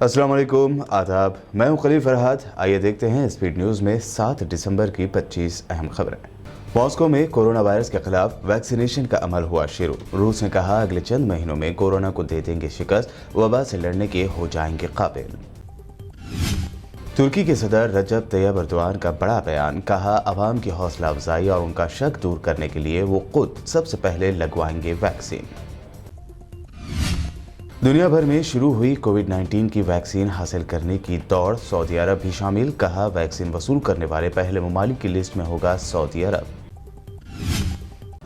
अस्सलाम वालेकुम, आदाब। मैं हूं खलील फरहाद। आइए देखते हैं स्पीड न्यूज़ में 7 दिसंबर की 25 अहम खबरें। मॉस्को में कोरोना वायरस के खिलाफ वैक्सीनेशन का अमल हुआ शुरू। रूस ने कहा अगले चंद महीनों में कोरोना को दे देंगे शिकस्त, वबा से लड़ने के हो जाएंगे काबिल। तुर्की के सदर रजब तैयब अर्दोआन का बड़ा बयान, कहा अवाम की हौसला अफजाई और उनका शक दूर करने के लिए वो खुद सबसे पहले लगवाएंगे वैक्सीन। दुनिया भर में शुरू हुई कोविड-19 की वैक्सीन हासिल करने की दौड़, सऊदी अरब भी शामिल। कहा वैक्सीन वसूल करने वाले पहले ममालिक की लिस्ट में होगा सऊदी अरब।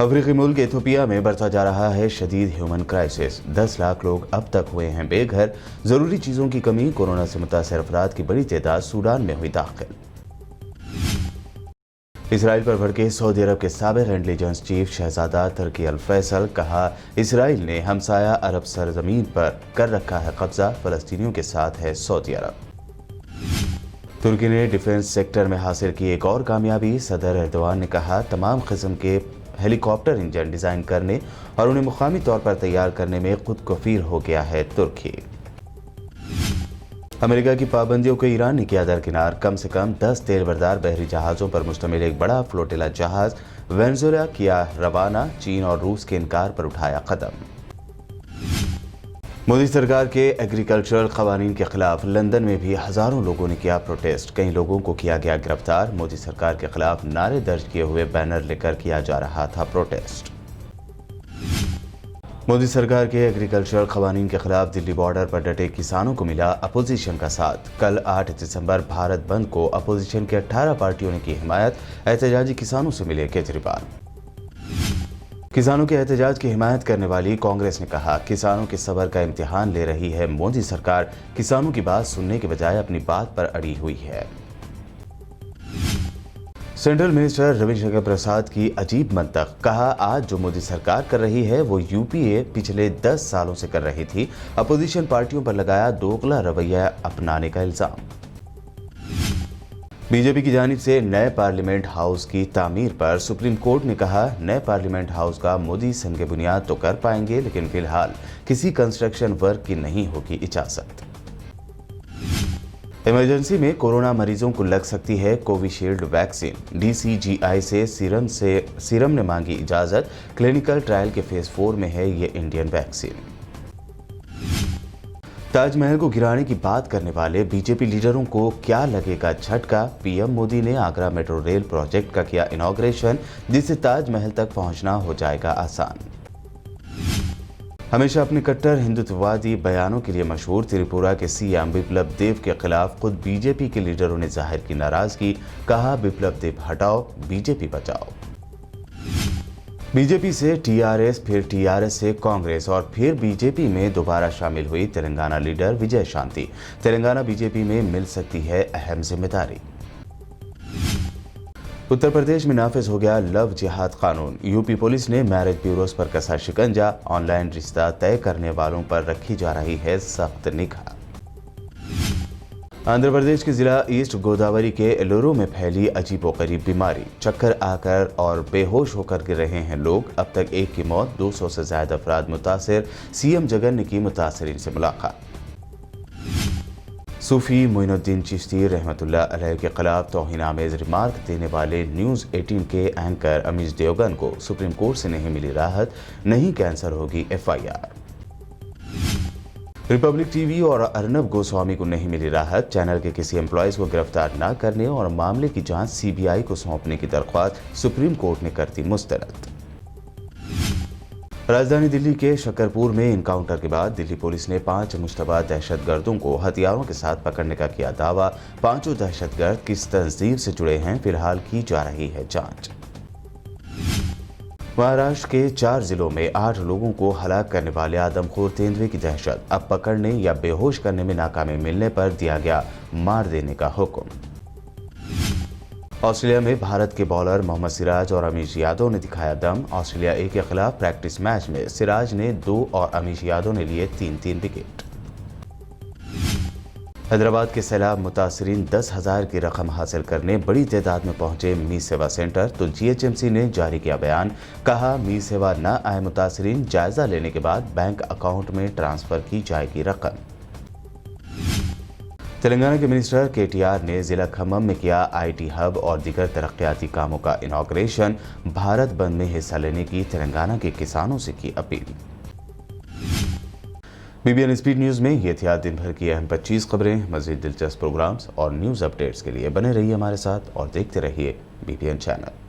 अफ्रीकी मुल्क इथियोपिया में बढ़ता जा रहा है शदीद ह्यूमन क्राइसिस। 10 लाख लोग अब तक हुए हैं बेघर। जरूरी चीजों की कमी, कोरोना से मुतासर अफराद की बड़ी तादाद सूडान में हुई दाखिल। इसराइल पर भड़के सऊदी अरब के साबिक इंटेलिजेंस चीफ शहजादा तुर्की अल फैसल, कहा इसराइल ने हमसाया अरब सरजमीन पर कर रखा है कब्जा, फलस्तीनियों के साथ है सऊदी अरब। तुर्की ने डिफेंस सेक्टर में हासिल की एक और कामयाबी। सदर एर्दोआन ने कहा तमाम किस्म के हेलीकॉप्टर इंजन डिजाइन करने और उन्हें मुकामी तौर पर तैयार करने में खुद कफील हो गया है तुर्की। अमेरिका की पाबंदियों को ईरान ने किया दरकिनार। कम से कम 10 तेल बरदार बहरी जहाज़ों पर मुश्तमिल एक बड़ा फ्लोटिला जहाज वेनेजुएला किया रवाना। चीन और रूस के इनकार पर उठाया कदम। मोदी सरकार के एग्रीकल्चरल कवानीन के खिलाफ लंदन में भी हजारों लोगों ने किया प्रोटेस्ट। कई लोगों को किया गया गिरफ्तार। मोदी सरकार के खिलाफ नारे दर्ज किए हुए बैनर लेकर किया जा रहा था प्रोटेस्ट। मोदी सरकार के एग्रीकल्चरल कवानीन के खिलाफ दिल्ली बॉर्डर पर डटे किसानों को मिला अपोजिशन का साथ। कल 8 दिसंबर भारत बंद को अपोजिशन के 18 पार्टियों ने की हिमायत। एहतजाजी किसानों से मिले केजरीवाल। किसानों के एहतजाज की हिमायत करने वाली कांग्रेस ने कहा किसानों के सब्र का इम्तिहान ले रही है मोदी सरकार। किसानों की बात सुनने के बजाय अपनी बात पर अड़ी हुई है। सेंट्रल मिनिस्टर रविशंकर प्रसाद की अजीब मंतक, कहा आज जो मोदी सरकार कर रही है वो यूपीए पिछले 10 सालों से कर रही थी। अपोजिशन पार्टियों पर लगाया दोगला रवैया अपनाने का इल्जाम। बीजेपी की जानिब से नए पार्लियामेंट हाउस की तामीर पर सुप्रीम कोर्ट ने कहा नए पार्लियामेंट हाउस का मोदी संग बुनियाद तो कर पाएंगे, लेकिन फिलहाल किसी कंस्ट्रक्शन वर्क की नहीं होगी इजाजत। इमरजेंसी में कोरोना मरीजों को लग सकती है कोविशील्ड वैक्सीन। डीसीजीआई से सीरम ने मांगी इजाजत। क्लिनिकल ट्रायल के फेज 4 में है ये इंडियन वैक्सीन। ताजमहल को गिराने की बात करने वाले बीजेपी लीडरों को क्या लगेगा झटका। पीएम मोदी ने आगरा मेट्रो रेल प्रोजेक्ट का किया इनॉग्रेशन, जिससे ताजमहल तक पहुंचना हो जाएगा आसान। हमेशा अपने कट्टर हिंदुत्ववादी बयानों के लिए मशहूर त्रिपुरा के सीएम बिप्लब देब के खिलाफ खुद बीजेपी के लीडरों ने जाहिर की नाराजगी। कहा बिप्लब देब हटाओ, बीजेपी बचाओ। बीजेपी से टीआरएस, फिर टीआरएस से कांग्रेस और फिर बीजेपी में दोबारा शामिल हुई तेलंगाना लीडर विजय शांति। तेलंगाना बीजेपी में मिल सकती है अहम जिम्मेदारी। उत्तर प्रदेश में नाफिज हो गया लव जिहाद कानून। यूपी पुलिस ने मैरिज ब्यूरोज पर कसा शिकंजा। ऑनलाइन रिश्ता तय करने वालों पर रखी जा रही है सख्त निगाह। आंध्र प्रदेश के जिला ईस्ट गोदावरी के एलोरू में फैली अजीबोगरीब बीमारी। चक्कर आकर और बेहोश होकर गिर रहे हैं लोग। अब तक एक की मौत, 200 से ज्यादा अफराद मुतासिर। सीएम जगन ने की मुतासिरीन से मुलाकात। सूफी मोइनुद्दीन चिश्ती रहमतुल्लाह अलैह के खिलाफ तौहीन-आमेज रिमार्क देने वाले न्यूज़ 18 के एंकर अमीश देवगन को सुप्रीम कोर्ट से नहीं मिली राहत, नहीं कैंसिल होगी एफआईआर। रिपब्लिक टीवी और अर्नब गोस्वामी को नहीं मिली राहत। चैनल के किसी एम्प्लॉयज को गिरफ्तार न करने और मामले की जांच सीबीआई को सौंपने की दरख्वास्त सुप्रीम कोर्ट ने कर दी मुस्तरद। राजधानी दिल्ली के शकरपुर में इनकाउंटर के बाद दिल्ली पुलिस ने 5 मुश्तबा दहशतगर्दों को हथियारों के साथ पकड़ने का किया दावा। 5 दहशतगर्द किस तंजीम से जुड़े हैं, फिलहाल की जा रही है जांच। महाराष्ट्र के 4 जिलों में 8 लोगों को हलाक करने वाले आदमखोर तेंदुए की दहशत। अब पकड़ने या बेहोश करने में नाकामी मिलने पर दिया गया मार देने का हुक्म। ऑस्ट्रेलिया में भारत के बॉलर मोहम्मद सिराज और अमीश यादव ने दिखाया दम। ऑस्ट्रेलिया ए के खिलाफ प्रैक्टिस मैच में सिराज ने 2 और अमीश यादव ने लिए 3-3 विकेट। हैदराबाद के सैलाब मुतासरीन 10,000 की रकम हासिल करने बड़ी तादाद में पहुंचे मी सेवा सेंटर, तो जीएचएमसी ने जारी किया बयान। कहा मी सेवा न आए मुतासरीन, जायजा लेने के बाद बैंक अकाउंट में ट्रांसफर की जाएगी रकम। तेलंगाना के मिनिस्टर KTR ने जिला खम्मम में किया IT हब और दीगर तरक्याती कामों का इनॉग्रेशन। भारत बंद में हिस्सा लेने की तेलंगाना के किसानों से की अपील। BBN स्पीड न्यूज़ में ये थी आज दिन भर की अहम 25 खबरें। मज़ीद दिलचस्प प्रोग्राम्स और न्यूज़ अपडेट्स के लिए बने रहिए हमारे साथ और देखते रहिए BBN चैनल।